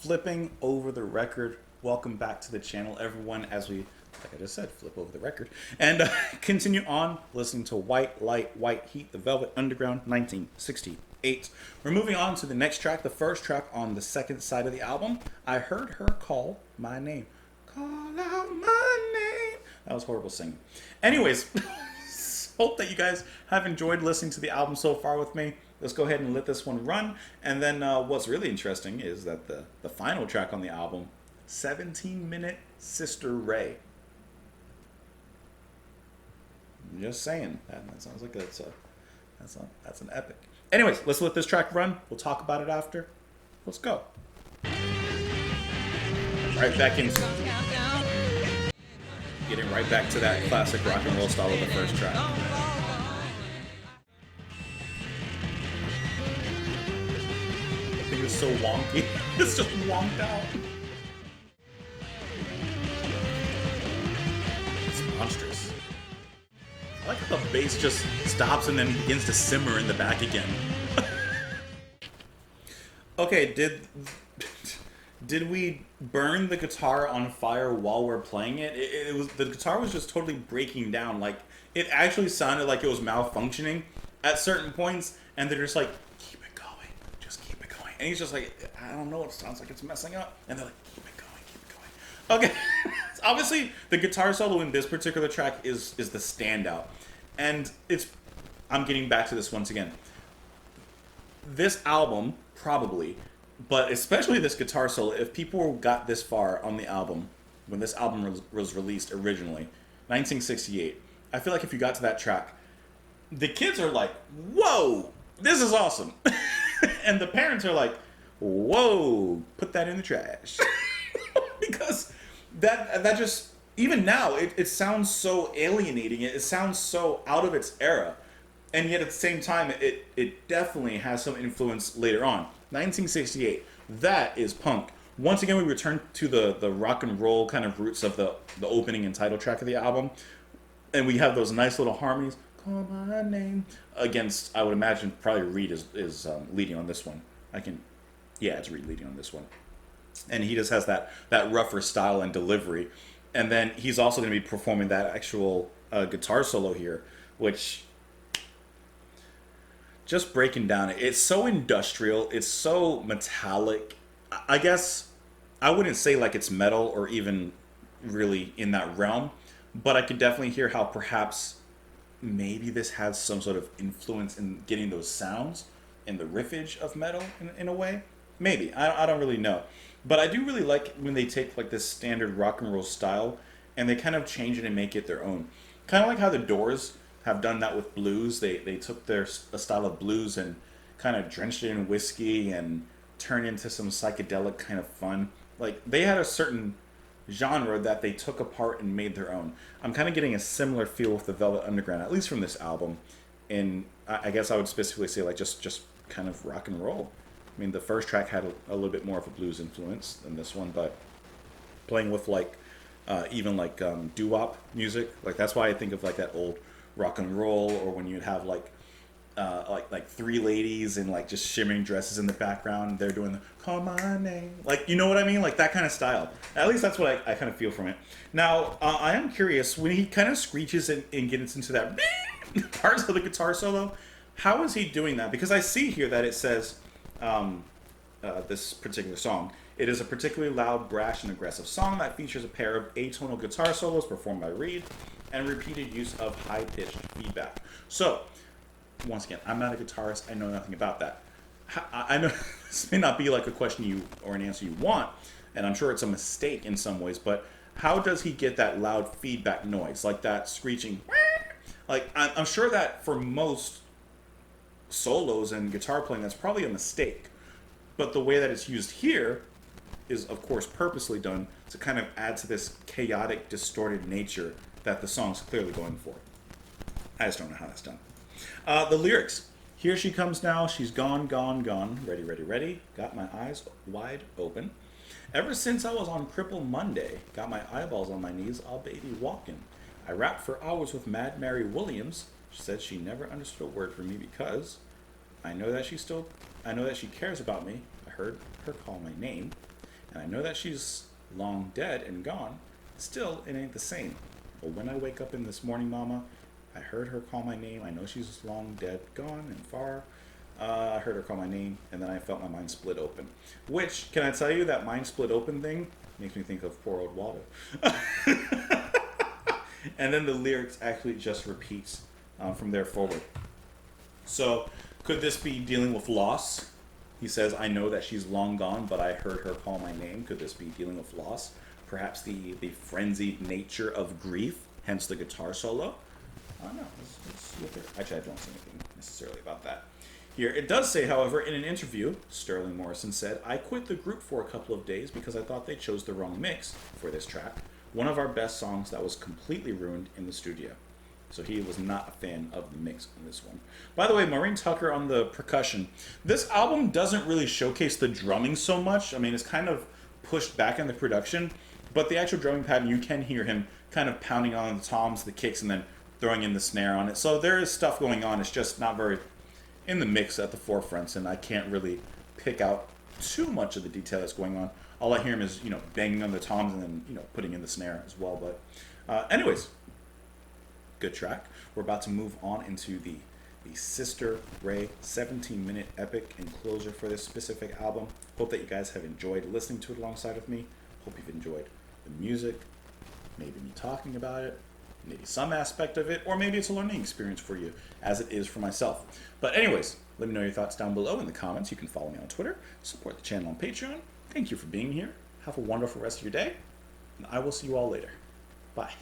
Flipping Over the Record. Welcome back to the channel, everyone, as we, like I just said, flip over the record and continue on listening to White Light, White Heat, The Velvet Underground, 1968. We're moving on to the next track, the first track on the second side of the album. I Heard Her Call My Name. Call out my name. That was horrible singing. Anyways, hope that you guys have enjoyed listening to the album so far with me. Let's go ahead and let this one run. And then what's really interesting is that the final track on the album, 17-minute Sister Ray. I'm just saying. That sounds like that's an epic. Anyways, let's let this track run. We'll talk about it after. Let's go. Right back into getting right back to that classic rock and roll style of the first track. It's so wonky. It's just wonked out. It's monstrous. I like how the bass just stops and then begins to simmer in the back again. Okay, did we burn the guitar on fire while we're playing it? It was, the guitar was just totally breaking down. Like, it actually sounded like it was malfunctioning at certain points, and they're just like, and he's just like, I don't know, it sounds like it's messing up. And they're like, keep it going. Okay. Obviously, the guitar solo in this particular track is the standout. And I'm getting back to this once again. This album, probably, but especially this guitar solo, if people got this far on the album, when this album was released originally, 1968, I feel like if you got to that track, the kids are like, whoa, this is awesome. And the parents are like, whoa, put that in the trash. Because that just, even now, it sounds so alienating. It sounds so out of its era. And yet at the same time, it definitely has some influence later on. 1968, that is punk. Once again, we return to the rock and roll kind of roots of the opening and title track of the album. And we have those nice little harmonies. Call my name. Against, I would imagine, probably Reed is leading on this one. It's Reed leading on this one. And he just has that rougher style and delivery. And then he's also going to be performing that actual guitar solo here, which, just breaking down, it's so industrial, it's so metallic. I guess I wouldn't say like it's metal or even really in that realm, but I could definitely hear how perhaps maybe this has some sort of influence in getting those sounds and the riffage of metal in a way. Maybe. I don't really know. But I do really like when they take like this standard rock and roll style and they kind of change it and make it their own. Kind of like how the Doors have done that with blues. They took a style of blues and kind of drenched it in whiskey and turned into some psychedelic kind of fun. Like, they had a certain genre that they took apart and made their own. I'm kind of getting a similar feel with the Velvet Underground, at least from this album. And I guess I would specifically say like just kind of rock and roll. I mean, the first track had a little bit more of a blues influence than this one, but playing with like even like doo-wop music, like that's why I think of like that old rock and roll, or when you'd have like three ladies in like just shimmering dresses in the background. They're doing the call my name, like, you know what I mean, like that kind of style. At least that's what I kind of feel from it. Now I am curious, when he kind of screeches and gets into that parts of the guitar solo, how is he doing that? Because I see here that it says this particular song, it is a particularly loud, brash, and aggressive song that features a pair of atonal guitar solos performed by Reed and repeated use of high-pitched feedback. So once again, I'm not a guitarist. I know nothing about that. I know this may not be like a question or an answer you want, and I'm sure it's a mistake in some ways, but how does he get that loud feedback noise, like that screeching? Like, I'm sure that for most solos and guitar playing, that's probably a mistake. But the way that it's used here is, of course, purposely done to kind of add to this chaotic, distorted nature that the song's clearly going for. I just don't know how that's done. The lyrics. Here she comes now, she's gone, gone, gone. Ready, ready, ready. Got my eyes wide open. Ever since I was on Cripple Monday, got my eyeballs on my knees, all baby walking. I rapped for hours with Mad Mary Williams. She said she never understood a word from me because I know that she cares about me. I heard her call my name. And I know that she's long dead and gone. Still, it ain't the same. But when I wake up in this morning, mama, I heard her call my name. I know she's long dead, gone, and far. I heard her call my name, and then I felt my mind split open. Which, can I tell you, that mind split open thing makes me think of poor old Waldo. And then the lyrics actually just repeats from there forward. So, could this be dealing with loss? He says, I know that she's long gone, but I heard her call my name. Could this be dealing with loss? Perhaps the frenzied nature of grief, hence the guitar solo? I don't know. Let's look at it. Actually, I don't see anything necessarily about that. Here, it does say, however, in an interview, Sterling Morrison said, I quit the group for a couple of days because I thought they chose the wrong mix for this track. One of our best songs that was completely ruined in the studio. So he was not a fan of the mix on this one. By the way, Maureen Tucker on the percussion. This album doesn't really showcase the drumming so much. I mean, it's kind of pushed back in the production, but the actual drumming pattern, you can hear him kind of pounding on the toms, the kicks, and then throwing in the snare on it. So there is stuff going on. It's just not very in the mix at the forefront, and I can't really pick out too much of the detail that's going on. All I hear him is, banging on the toms and then, putting in the snare as well. But anyways, good track. We're about to move on into the Sister Ray 17-minute epic and closer for this specific album. Hope that you guys have enjoyed listening to it alongside with me. Hope you've enjoyed the music, maybe me talking about it, maybe some aspect of it, or maybe it's a learning experience for you, as it is for myself. But anyways, let me know your thoughts down below in the comments. You can follow me on Twitter, support the channel on Patreon. Thank you for being here. Have a wonderful rest of your day, and I will see you all later. Bye.